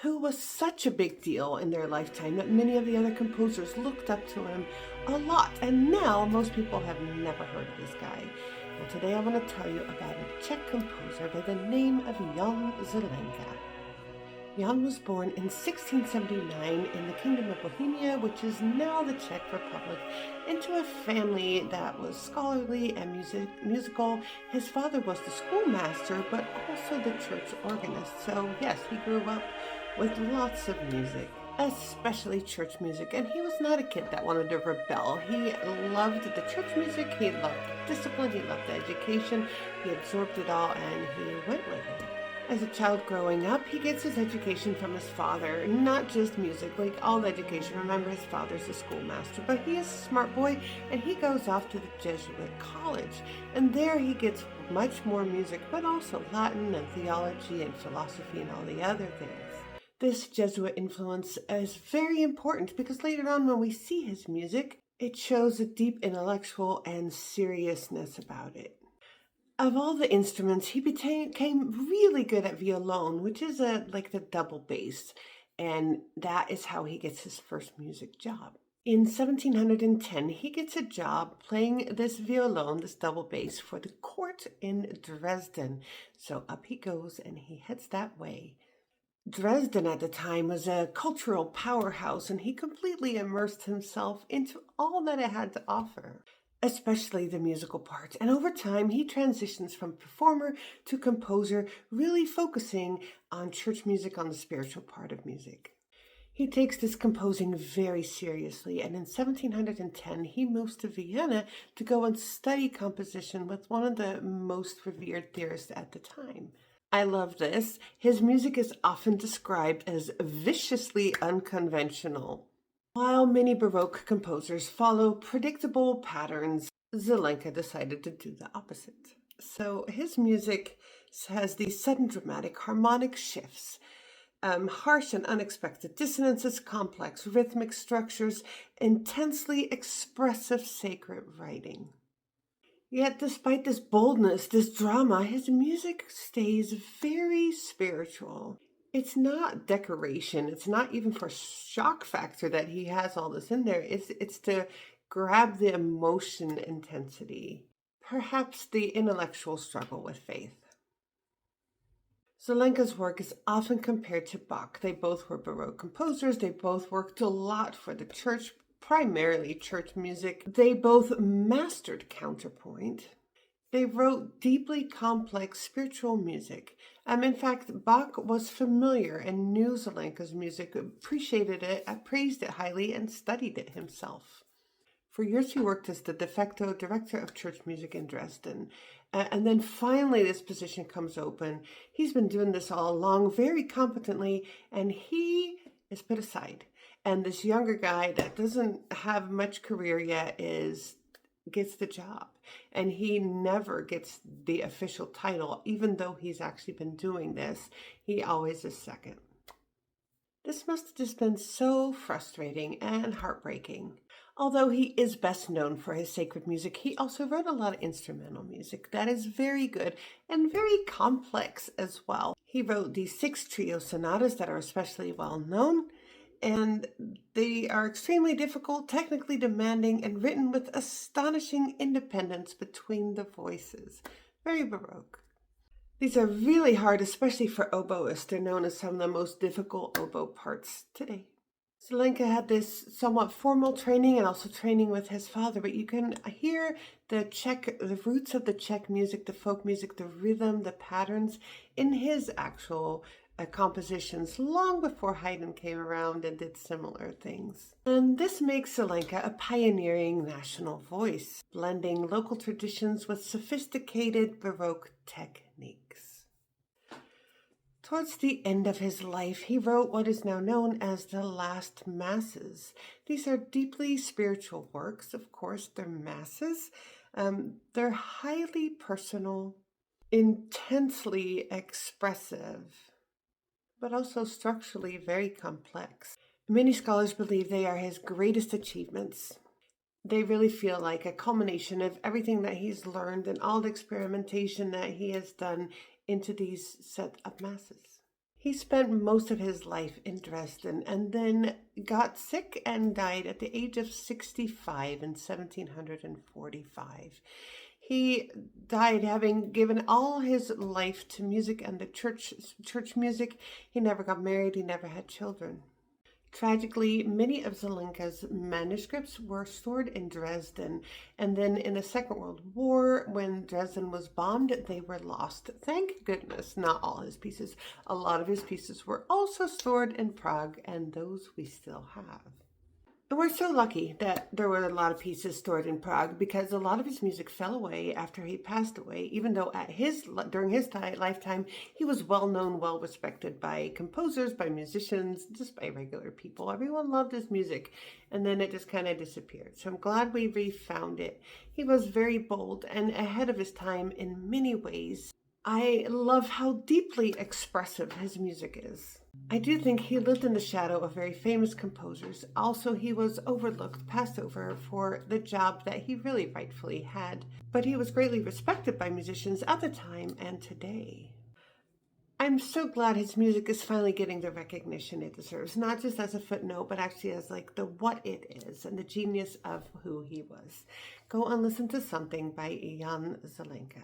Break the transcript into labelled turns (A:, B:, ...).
A: who was such a big deal in their lifetime that many of the other composers looked up to him a lot. And now most people have never heard of this guy. Well, today I want to tell you about a Czech composer by the name of Jan Zalenka. Jan was born in 1679 in the Kingdom of Bohemia, which is now the Czech Republic, into a family that was scholarly and musical. His father was the schoolmaster, but also the church organist. So yes, he grew up with lots of music, especially church music. And he was not a kid that wanted to rebel. He loved the church music, he loved discipline, he loved the education, he absorbed it all, and he went with it. As a child growing up, he gets his education from his father, not just music, like all education. Remember, his father's a schoolmaster, but he is a smart boy, and he goes off to the Jesuit college. And there he gets much more music, but also Latin and theology and philosophy and all the other things. This Jesuit influence is very important because later on when we see his music, it shows a deep intellectual and seriousness about it. Of all the instruments, he became really good at violon, which is like the double bass, and that is how he gets his first music job. In 1710, he gets a job playing this violon, this double bass, for the court in Dresden. So up he goes, and he heads that way. Dresden at the time was a cultural powerhouse, and he completely immersed himself into all that it had to offer, especially the musical part. And over time, he transitions from performer to composer, really focusing on church music, on the spiritual part of music. He takes this composing very seriously, and in 1710, he moves to Vienna to go and study composition with one of the most revered theorists at the time. I love this. His music is often described as viciously unconventional. While many Baroque composers follow predictable patterns, Zalenka decided to do the opposite. So his music has these sudden dramatic harmonic shifts, harsh and unexpected dissonances, complex rhythmic structures, intensely expressive sacred writing. Yet despite this boldness, this drama, his music stays very spiritual. It's not decoration. It's not even for shock factor that he has all this in there. It's to grab the emotion intensity, perhaps the intellectual struggle with faith. Zelenka's work is often compared to Bach. They both were Baroque composers. They both worked a lot for the church, primarily church music. They both mastered counterpoint. They wrote deeply complex spiritual music. In fact, Bach was familiar and knew Zelenka's music, appreciated it, praised it highly, and studied it himself. For years, he worked as the de facto director of church music in Dresden. And then finally, this position comes open. He's been doing this all along very competently, and he is put aside. And this younger guy that doesn't have much career yet gets the job. And he never gets the official title, even though he's actually been doing this. He always is second. This must have just been so frustrating and heartbreaking. Although he is best known for his sacred music, he also wrote a lot of instrumental music that is very good and very complex as well. He wrote these 6 trio sonatas that are especially well known, and they are extremely difficult, technically demanding, and written with astonishing independence between the voices. Very Baroque. These are really hard, especially for oboists. They're known as some of the most difficult oboe parts today. Zalenka had this somewhat formal training and also training with his father, but you can hear the roots of the Czech music, the folk music, the rhythm, the patterns in his actual compositions long before Haydn came around and did similar things. And this makes Zalenka a pioneering national voice, blending local traditions with sophisticated Baroque techniques. Towards the end of his life, he wrote what is now known as the Last Masses. These are deeply spiritual works. Of course, they're masses. They're highly personal, intensely expressive, but also structurally very complex. Many scholars believe they are his greatest achievements. They really feel like a culmination of everything that he's learned and all the experimentation that he has done into these set of masses. He spent most of his life in Dresden and then got sick and died at the age of 65 in 1745. He died having given all his life to music and the church music. He never got married, he never had children. Tragically, many of Zalenka's manuscripts were stored in Dresden, and then in the Second World War, when Dresden was bombed, they were lost. Thank goodness, not all his pieces. A lot of his pieces were also stored in Prague, and those we still have. And we're so lucky that there were a lot of pieces stored in Prague because a lot of his music fell away after he passed away, even though during his lifetime, he was well known, well respected by composers, by musicians, just by regular people. Everyone loved his music, and then it just kind of disappeared. So I'm glad we refound it. He was very bold and ahead of his time in many ways. I love how deeply expressive his music is. I do think he lived in the shadow of very famous composers. Also, he was overlooked, passed over for the job that he really rightfully had. But he was greatly respected by musicians at the time and today. I'm so glad his music is finally getting the recognition it deserves, not just as a footnote, but actually as like the what it is and the genius of who he was. Go and listen to something by Jan Zalenka.